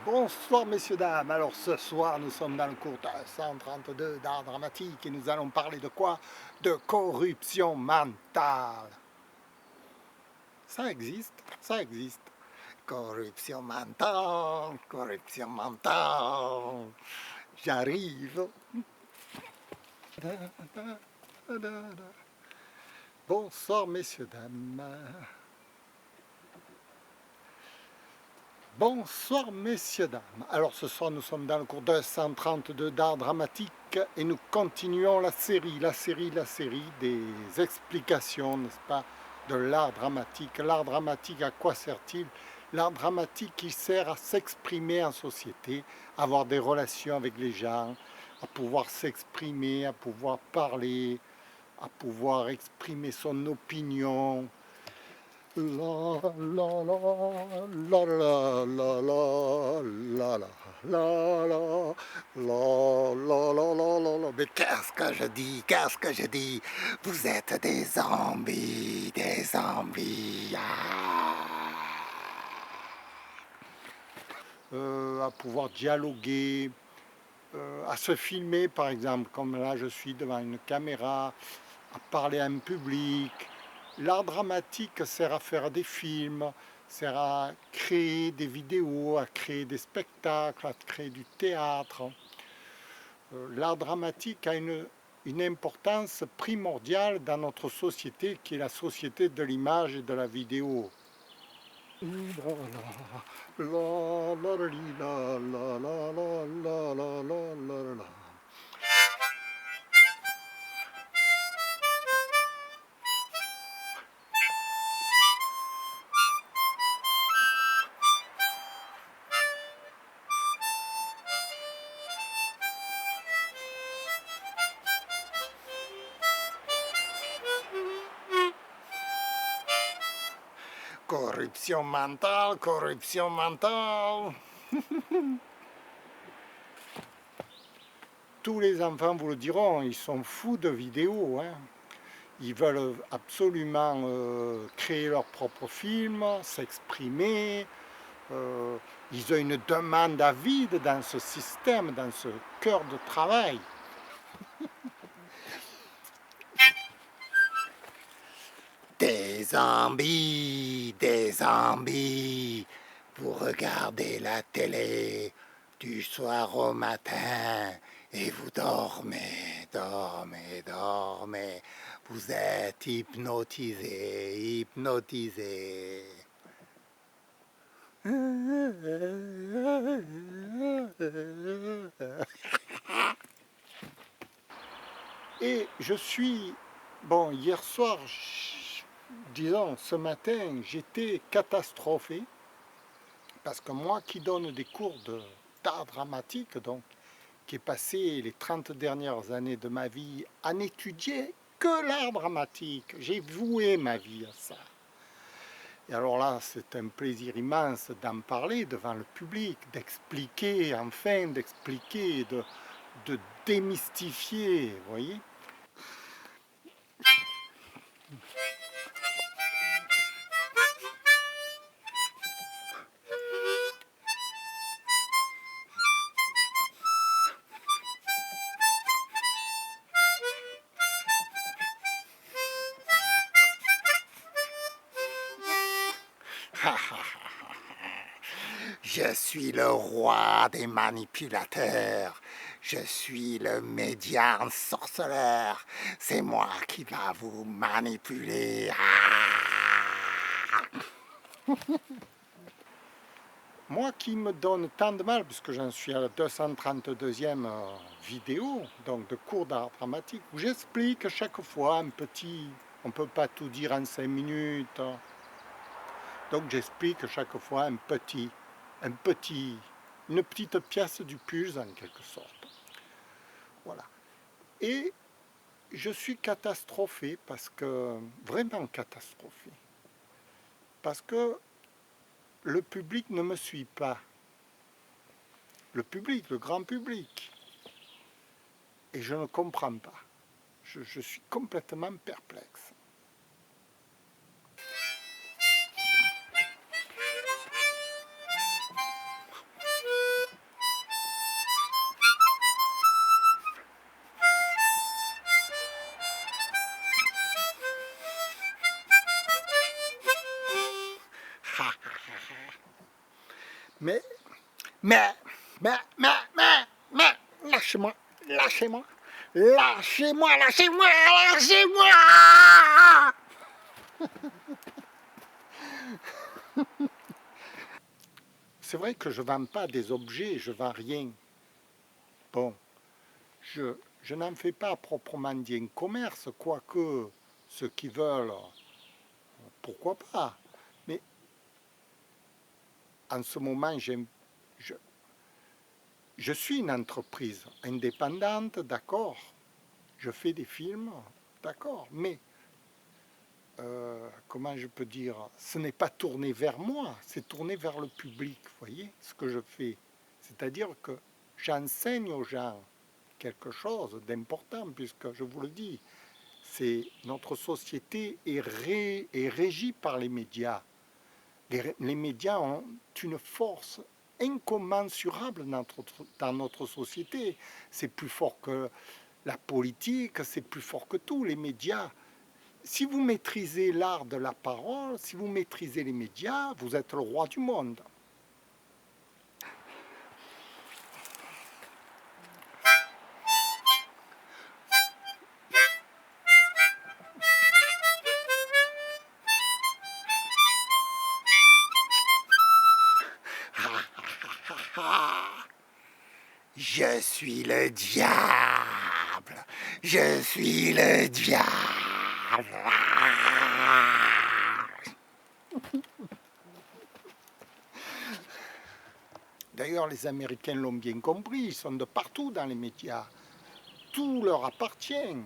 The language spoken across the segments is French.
Bonsoir messieurs, dames. Alors ce soir nous sommes dans le cours 132 d'art dramatique et nous allons parler de quoi? De corruption mentale. Ça existe, ça existe. Corruption mentale, corruption mentale. J'arrive. Bonsoir messieurs, dames. Bonsoir messieurs, dames. Alors ce soir nous sommes dans le cours 232 d'art dramatique et nous continuons la série des explications, n'est-ce pas, de l'art dramatique. L'art dramatique, à quoi sert-il? L'art dramatique, il sert à s'exprimer en société, à avoir des relations avec les gens, à pouvoir s'exprimer, à pouvoir parler, à pouvoir exprimer son opinion. La la la la la la la la la la la la. Mais qu'est-ce que je dis? Qu'est-ce que je dis? Vous êtes des zombies, des zombies. À pouvoir dialoguer, à se filmer par exemple, comme là je suis devant une caméra, à parler à un public. L'art dramatique sert à faire des films, sert à créer des vidéos, à créer des spectacles, à créer du théâtre. L'art dramatique a une importance primordiale dans notre société, qui est la société de l'image et de la vidéo. Corruption mentale, corruption mentale. Tous les enfants vous le diront, ils sont fous de vidéos, hein. Ils veulent absolument créer leur propre film, s'exprimer. Ils ont une demande avide dans ce système, dans ce cœur de travail. Des zombies, des zombies. Vous regardez la télé du soir au matin et vous dormez, dormez, dormez. Vous êtes hypnotisé, hypnotisé. Et je suis, bon, hier soir, disons, ce matin, j'étais catastrophé, parce que moi qui donne des cours d'art dramatique, donc, qui ai passé les 30 dernières années de ma vie à n'étudier que l'art dramatique, j'ai voué ma vie à ça. Et alors là, c'est un plaisir immense d'en parler devant le public, d'expliquer, enfin, d'expliquer, de démystifier, vous voyez. Je suis le roi des manipulateurs. Je suis le médium sorceleur. C'est moi qui va vous manipuler. Moi qui me donne tant de mal, puisque j'en suis à la 232e vidéo, donc de cours d'art dramatique, où j'explique chaque fois un petit... On ne peut pas tout dire en 5 minutes. Donc j'explique chaque fois une petite pièce du puzzle en quelque sorte. Voilà. Et je suis catastrophé, parce que, vraiment catastrophé, parce que le public ne me suit pas. Le public, le grand public. Et je ne comprends pas. Je suis complètement perplexe. Mais, mais, mais, lâchez-moi, lâchez-moi, lâchez-moi, lâchez-moi, lâchez-moi. C'est vrai que je ne vends pas des objets, je ne vends rien. Bon, je n'en fais pas proprement dit un commerce, quoique ceux qui veulent, pourquoi pas. Mais en ce moment, je suis une entreprise indépendante, d'accord. Je fais des films, d'accord. Mais, comment je peux dire, ce n'est pas tourné vers moi, c'est tourné vers le public, vous voyez, ce que je fais. C'est-à-dire que j'enseigne aux gens quelque chose d'important, puisque je vous le dis, c'est notre société est régie par les médias. Les médias ont une force incommensurable dans notre société. C'est plus fort que la politique, c'est plus fort que tout, les médias. Si vous maîtrisez l'art de la parole, si vous maîtrisez les médias, vous êtes le roi du monde. Je suis le diable. Je suis le diable. D'ailleurs, les Américains l'ont bien compris, ils sont de partout dans les médias. Tout leur appartient.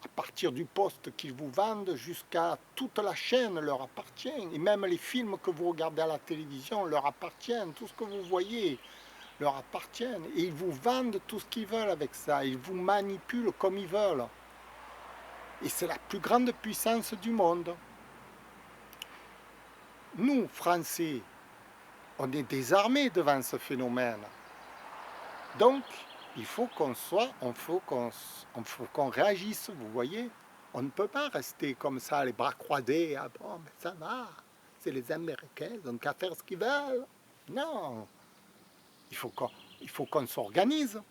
À partir du poste qu'ils vous vendent jusqu'à toute la chaîne leur appartient. Et même les films que vous regardez à la télévision leur appartiennent. Tout ce que vous voyez leur appartiennent. Et ils vous vendent tout ce qu'ils veulent avec ça. Ils vous manipulent comme ils veulent. Et c'est la plus grande puissance du monde. Nous, Français, on est désarmés devant ce phénomène. Donc, il faut qu'on soit, faut qu'on réagisse, vous voyez. On ne peut pas rester comme ça, les bras croisés. Ah bon, mais ça va, c'est les Américains, ils n'ont qu'à faire ce qu'ils veulent. Non, il faut qu'on s'organise.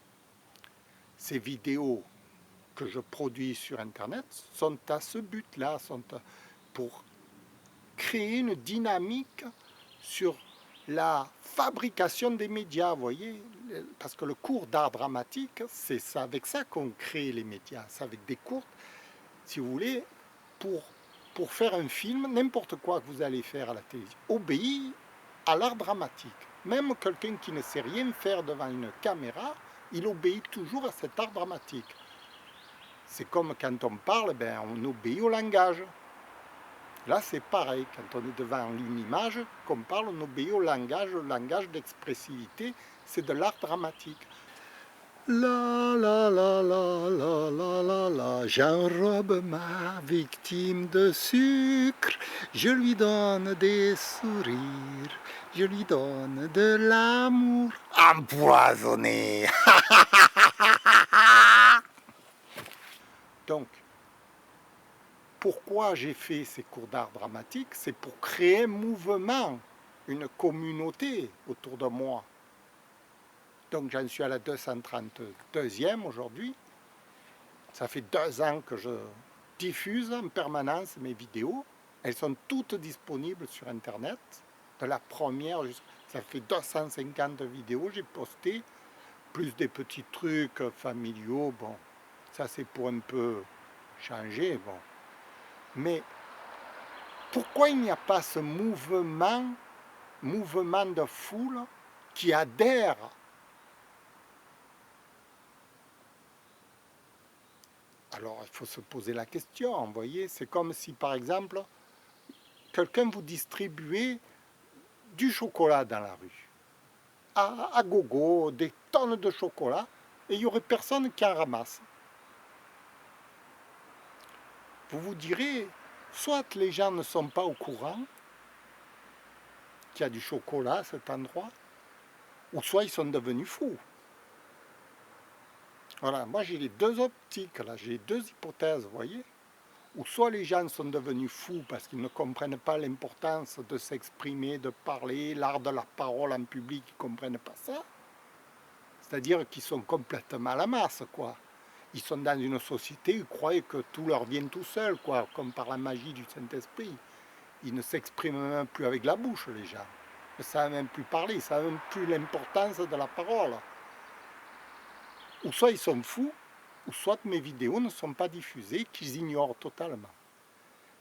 Ces vidéos que je produis sur Internet sont à ce but-là, sont pour créer une dynamique sur la fabrication des médias, vous voyez, parce que le cours d'art dramatique, c'est ça, avec ça qu'on crée les médias, c'est avec des cours, si vous voulez, pour faire un film, n'importe quoi que vous allez faire à la télévision, obéit à l'art dramatique. Même quelqu'un qui ne sait rien faire devant une caméra, il obéit toujours à cet art dramatique. C'est comme quand on parle, ben, on obéit au langage. Là, c'est pareil, quand on est devant une image, qu'on parle, on obéit au langage d'expressivité, c'est de l'art dramatique. La la la la la la la la, j'enrobe ma victime de sucre, je lui donne des sourires, je lui donne de l'amour empoisonné. Donc, pourquoi j'ai fait ces cours d'art dramatique? C'est pour créer un mouvement, une communauté autour de moi. Donc j'en suis à la 232e aujourd'hui. Ça fait 2 ans que je diffuse en permanence mes vidéos. Elles sont toutes disponibles sur Internet. De la première, ça fait 250 vidéos j'ai posté, plus des petits trucs familiaux. Bon, ça c'est pour un peu changer. Bon. Mais pourquoi il n'y a pas ce mouvement de foule qui adhère? Alors il faut se poser la question, vous voyez, c'est comme si par exemple, quelqu'un vous distribuait du chocolat dans la rue, à gogo, des tonnes de chocolat, et il n'y aurait personne qui en ramasse. Vous vous direz, soit les gens ne sont pas au courant qu'il y a du chocolat à cet endroit, ou soit ils sont devenus fous. Voilà, moi j'ai les deux optiques, là, j'ai 2 hypothèses, vous voyez. Ou soit les gens sont devenus fous parce qu'ils ne comprennent pas l'importance de s'exprimer, de parler, l'art de la parole en public, ils ne comprennent pas ça. C'est-à-dire qu'ils sont complètement à la masse, quoi. Ils sont dans une société, ils croient que tout leur vient tout seul, quoi, comme par la magie du Saint-Esprit. Ils ne s'expriment même plus avec la bouche, les gens. Ils ne savent même plus parler, ils ne savent même plus l'importance de la parole. Ou soit ils sont fous, ou soit mes vidéos ne sont pas diffusées, qu'ils ignorent totalement.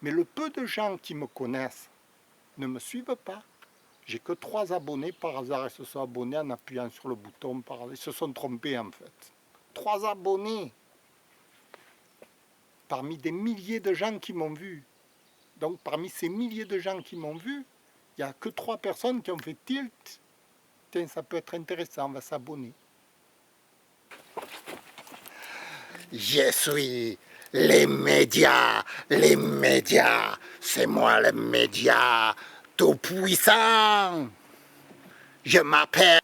Mais le peu de gens qui me connaissent ne me suivent pas. J'ai que 3 abonnés par hasard, ils se sont abonnés en appuyant sur le bouton par hasard. Ils se sont trompés en fait. 3 abonnés parmi des milliers de gens qui m'ont vu. Donc parmi ces milliers de gens qui m'ont vu, il n'y a que 3 personnes qui ont fait tilt. Tiens, ça peut être intéressant, on va s'abonner. Je suis les médias, c'est moi le média tout puissant. Je m'appelle.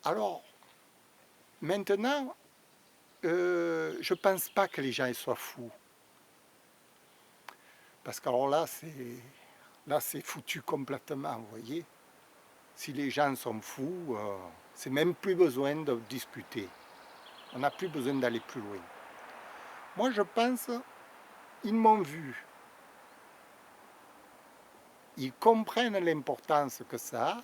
Alors, maintenant, je ne pense pas que les gens soient fous. Parce qu'alors là, c'est foutu complètement, vous voyez. Si les gens sont fous, c'est même plus besoin de discuter. On n'a plus besoin d'aller plus loin. Moi, je pense, ils m'ont vu. Ils comprennent l'importance que ça a,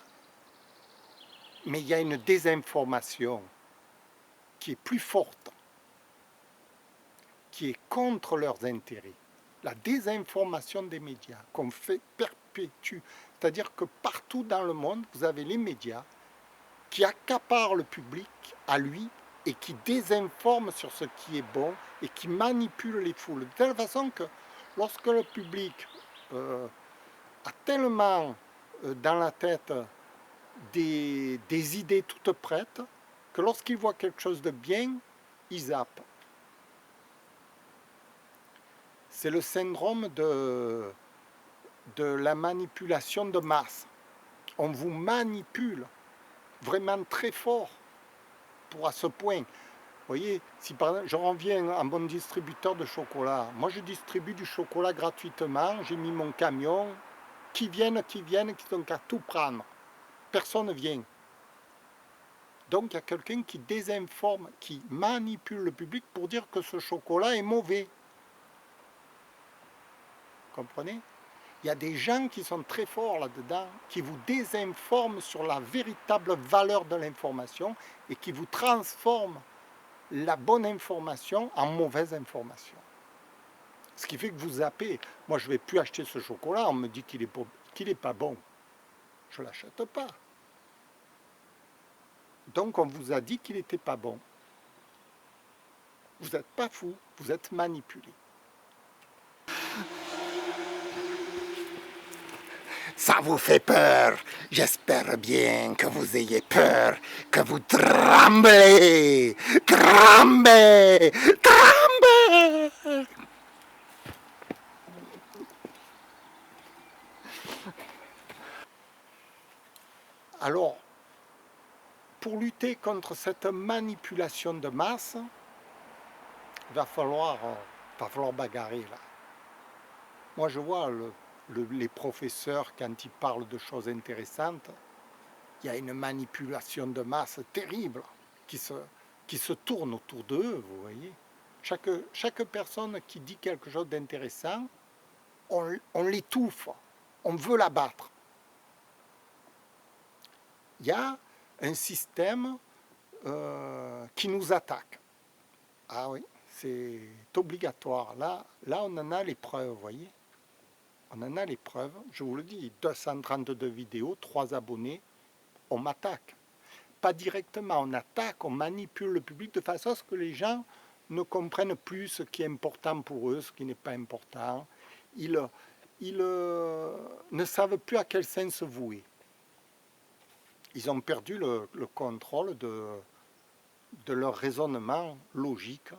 mais il y a une désinformation qui est plus forte, qui est contre leurs intérêts. La désinformation des médias qu'on fait perpétue. C'est-à-dire que partout dans le monde, vous avez les médias qui accaparent le public à lui et qui désinforment sur ce qui est bon et qui manipulent les foules. De telle façon que lorsque le public a tellement dans la tête des idées toutes prêtes que lorsqu'il voit quelque chose de bien, il zappe. C'est le syndrome de la manipulation de masse. On vous manipule vraiment très fort pour à ce point. Vous voyez, si par exemple, je reviens à mon distributeur de chocolat, moi je distribue du chocolat gratuitement, j'ai mis mon camion, qui viennent, qui sont qu'à tout prendre. Personne ne vient. Donc il y a quelqu'un qui désinforme, qui manipule le public pour dire que ce chocolat est mauvais. Vous comprenez? Il y a des gens qui sont très forts là-dedans, qui vous désinforment sur la véritable valeur de l'information et qui vous transforment la bonne information en mauvaise information. Ce qui fait que vous zappez. Moi, je ne vais plus acheter ce chocolat, on me dit qu'il n'est pas bon. Je ne l'achète pas. Donc, on vous a dit qu'il n'était pas bon. Vous n'êtes pas fou, vous êtes manipulé. Ça vous fait peur. J'espère bien que vous ayez peur, que vous tremblez, tremblez, tremblez. Alors, pour lutter contre cette manipulation de masse, il va falloir bagarrer là. Moi, je vois les professeurs, quand ils parlent de choses intéressantes, il y a une manipulation de masse terrible qui se tourne autour d'eux, vous voyez. Chaque personne qui dit quelque chose d'intéressant, on l'étouffe, on veut l'abattre. Il y a un système qui nous attaque. Ah oui, c'est obligatoire. Là, on en a les preuves, vous voyez. On en a les preuves. Je vous le dis, 232 vidéos, 3 abonnés, on m'attaque. Pas directement, on attaque, on manipule le public de façon à ce que les gens ne comprennent plus ce qui est important pour eux, ce qui n'est pas important. Ils ne savent plus à quel sens se vouer. Ils ont perdu le contrôle de leur raisonnement logique,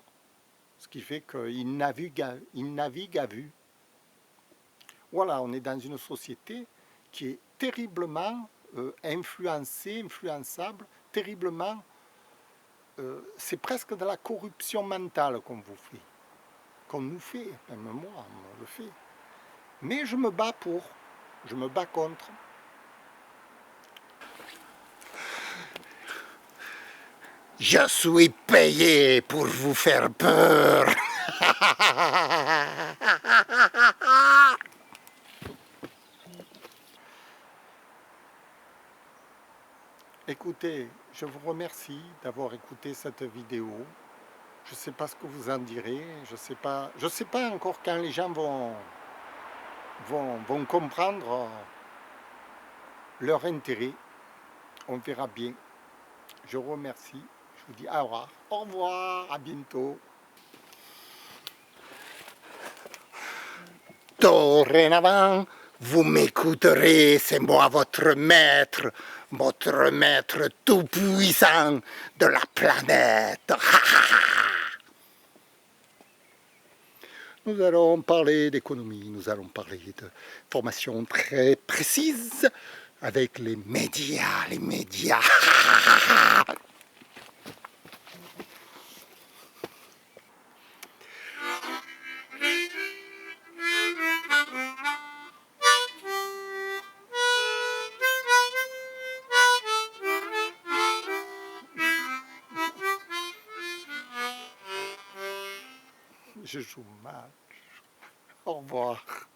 ce qui fait qu'ils naviguent à vue. Voilà, on est dans une société qui est terriblement influençable, terriblement... c'est presque de la corruption mentale qu'on vous fait. qu'on nous fait, même moi, on le fait. Mais je me bats pour, je me bats contre. Je suis payé pour vous faire peur. Écoutez, je vous remercie d'avoir écouté cette vidéo. Je ne sais pas ce que vous en direz. Je ne sais pas encore quand les gens vont comprendre leur intérêt. On verra bien. Je vous remercie. Je vous dis au revoir. Au revoir, à bientôt. Dorénavant, vous m'écouterez, c'est moi votre maître tout puissant de la planète. Nous allons parler d'économie, nous allons parler de formation très précise avec les médias, Je joue mal. Au revoir.